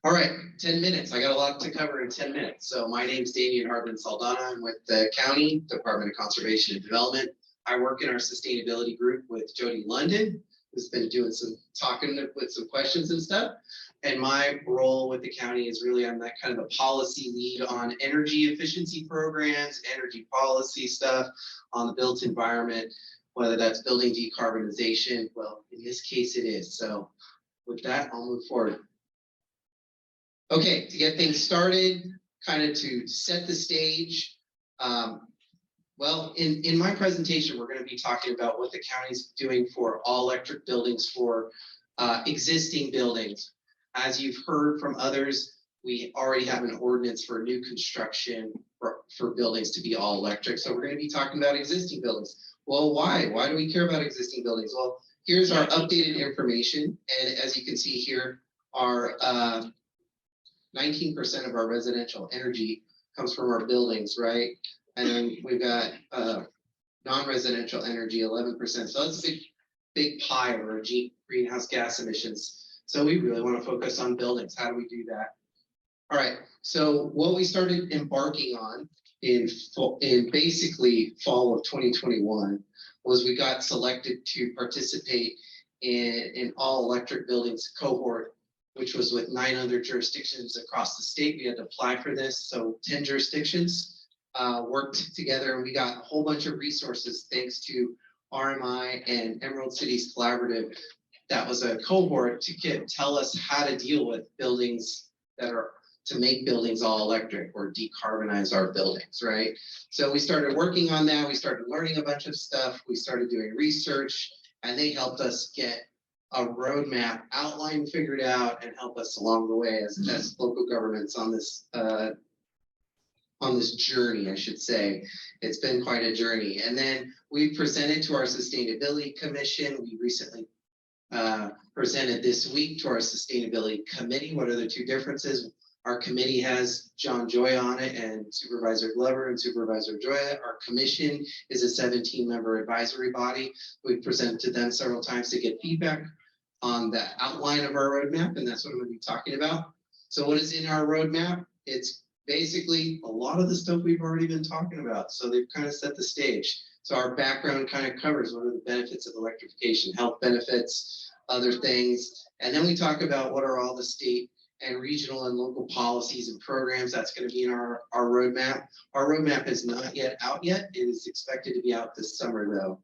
All right, 10 minutes. I got a lot to cover in 10 minutes. So my name is Demian Hardman-Saldana. I'm with the County Department of Conservation and Development. I work in our sustainability group with Jody London, who's been doing some talking with some questions and stuff. And my role with the county is really I'm that kind of the policy lead on energy efficiency programs, energy policy stuff on the built environment, whether that's building decarbonization. Well, in this case it is. So with that, I'll move forward. Okay, to get things started, kind of to set the stage. Well, in my presentation, we're going to be talking about what the county's doing for all electric buildings for existing buildings. As you've heard from others, we already have an ordinance for new construction for buildings to be all electric. So we're going to be talking about existing buildings. Well, why? Why do we care about existing buildings? Well, here's our updated information. And as you can see here, our 19% of our residential energy comes from our buildings, right? And then we've got non-residential energy, 11%. So that's a big pie of our greenhouse gas emissions. So we really want to focus on buildings. How do we do that? All right. So what we started embarking on in basically fall of 2021 was we got selected to participate in all electric buildings cohort, which was with 9 other jurisdictions across the state. We had to apply for this. So 10 jurisdictions worked together, and we got a whole bunch of resources thanks to RMI and Emerald Cities Collaborative. That was a cohort to tell us how to deal with buildings to make buildings all electric or decarbonize our buildings, right? So we started working on that. We started learning a bunch of stuff. We started doing research, and they helped us get a roadmap outline figured out and help us along the way as local governments on this journey, I should say. It's been quite a journey. And then we presented to our Sustainability Commission. We recently presented this week to our Sustainability Committee. What are the two differences? Our committee has John Joy on it and Supervisor Glover and Supervisor Joya. Our commission is a 17-member advisory body. We've presented to them several times to get feedback on the outline of our roadmap, and that's what I'm going to be talking about. So what is in our roadmap? It's basically a lot of the stuff we've already been talking about. So they've kind of set the stage. So our background kind of covers what are the benefits of electrification, health benefits, other things. And then we talk about what are all the state and regional and local policies and programs. That's going to be in our roadmap. Our roadmap is not yet out yet. It is expected to be out this summer though.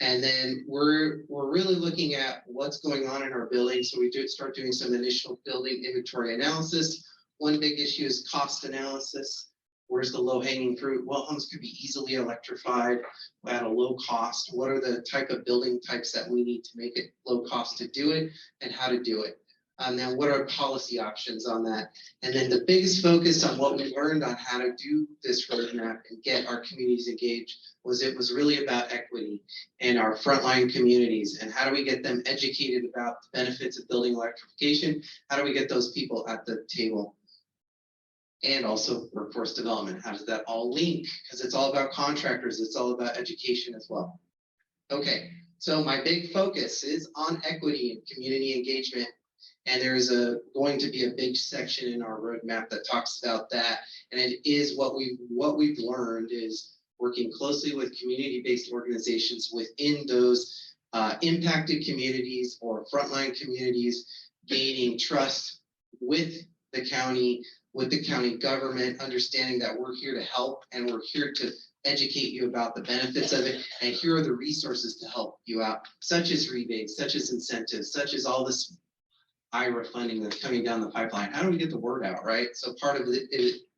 And then we're really looking at what's going on in our building. So we start doing some initial building inventory analysis. One big issue is cost analysis. Where's the low-hanging fruit? What homes could be easily electrified at a low cost? What are the type of building types that we need to make it low cost to do it, and how to do it? And then what are policy options on that? And then the biggest focus on what we learned on how to do this roadmap and get our communities engaged was it was really about equity in our frontline communities. And how do we get them educated about the benefits of building electrification? How do we get those people at the table? And also workforce development. How does that all link? Because it's all about contractors. It's all about education as well. Okay, so my big focus is on equity and community engagement. And there's going to be a big section in our roadmap that talks about that. And it is what we've learned is working closely with community-based organizations within those impacted communities or frontline communities, gaining trust with the county government, understanding that we're here to help and we're here to educate you about the benefits of it. And here are the resources to help you out, such as rebates, such as incentives, such as all this IRA funding that's coming down the pipeline. How do we get the word out, right? So part of it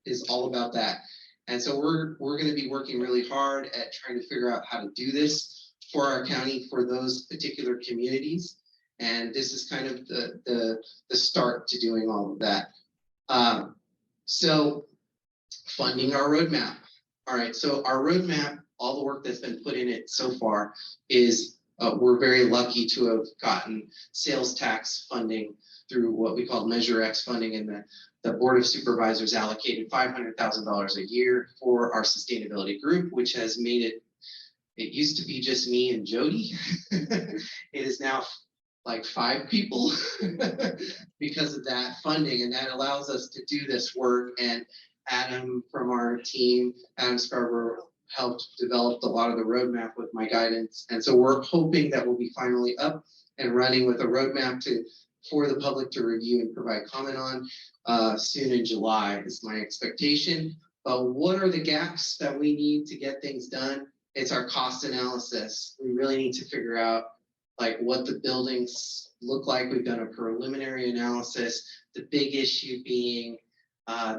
is all about that. And so we're going to be working really hard at trying to figure out how to do this for our county, for those particular communities. And this is kind of the start to doing all of that. So funding our roadmap. All right, so our roadmap, all the work that's been put in it so far is we're very lucky to have gotten sales tax funding through what we call Measure X funding, and the Board of Supervisors allocated $500,000 a year for our sustainability group, which has made it used to be just me and Jody. It is now like 5 people because of that funding, and that allows us to do this work. And Adam from our team, Adam Scarborough, helped develop a lot of the roadmap with my guidance. And so we're hoping that we'll be finally up and running with a roadmap for the public to review and provide comment on soon in July is my expectation. But what are the gaps that we need to get things done? It's our cost analysis. We really need to figure out like what the buildings look like. We've done a preliminary analysis. The big issue being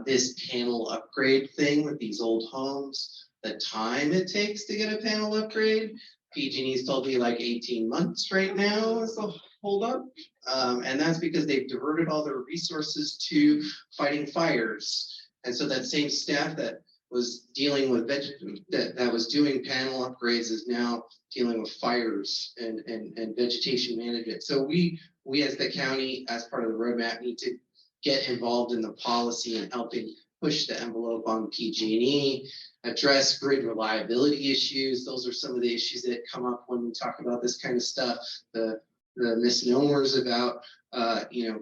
this panel upgrade thing with these old homes, the time it takes to get a panel upgrade. PG&E's told me like 18 months right now is the holdup. And that's because they've diverted all their resources to fighting fires. And so that same staff that was dealing with that was doing panel upgrades is now dealing with fires and vegetation management. So we as the county, as part of the roadmap, need to get involved in the policy and helping push the envelope on PG&E, address grid reliability issues. Those are some of the issues that come up when we talk about this kind of stuff. The misnomers about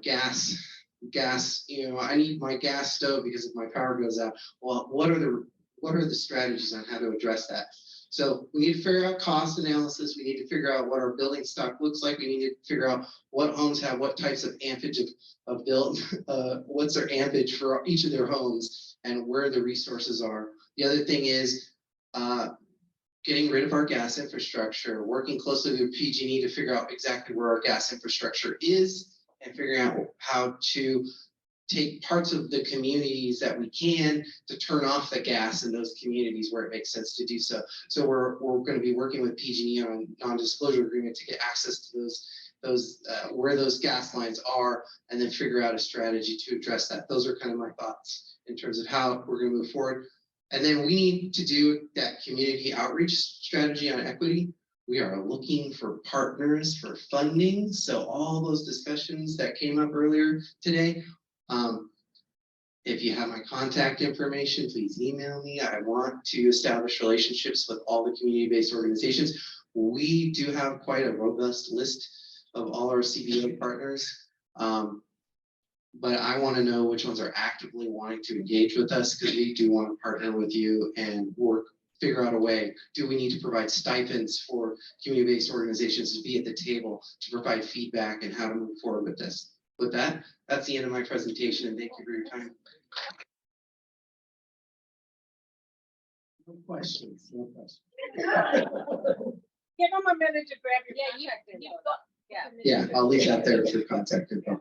gas, I need my gas stove because if my power goes out. Well, what are the strategies on how to address that? So we need to figure out cost analysis. We need to figure out what our building stock looks like. We need to figure out what homes have what types of ampage of build, what's their ampage for each of their homes and where the resources are. The other thing is getting rid of our gas infrastructure, working closely with PG&E to figure out exactly where our gas infrastructure is and figuring out how to take parts of the communities that we can to turn off the gas in those communities where it makes sense to do so. So we're going to be working with PG&E on a non-disclosure agreement to get access to those where those gas lines are, and then figure out a strategy to address that. Those are kind of my thoughts in terms of how we're going to move forward. And then we need to do that community outreach strategy on equity. We are looking for partners for funding. So all those discussions that came up earlier today, if you have my contact information, please email me. I want to establish relationships with all the community-based organizations. We do have quite a robust list of all our CBA partners, but I want to know which ones are actively wanting to engage with us, because we do want to partner with you and figure out a way. Do we need to provide stipends for community-based organizations to be at the table to provide feedback and how to move forward with this? With that, that's the end of my presentation, and thank you for your time. No questions. No questions. Give them a minute to grab your contact info. Yeah, I'll leave that there for contact info.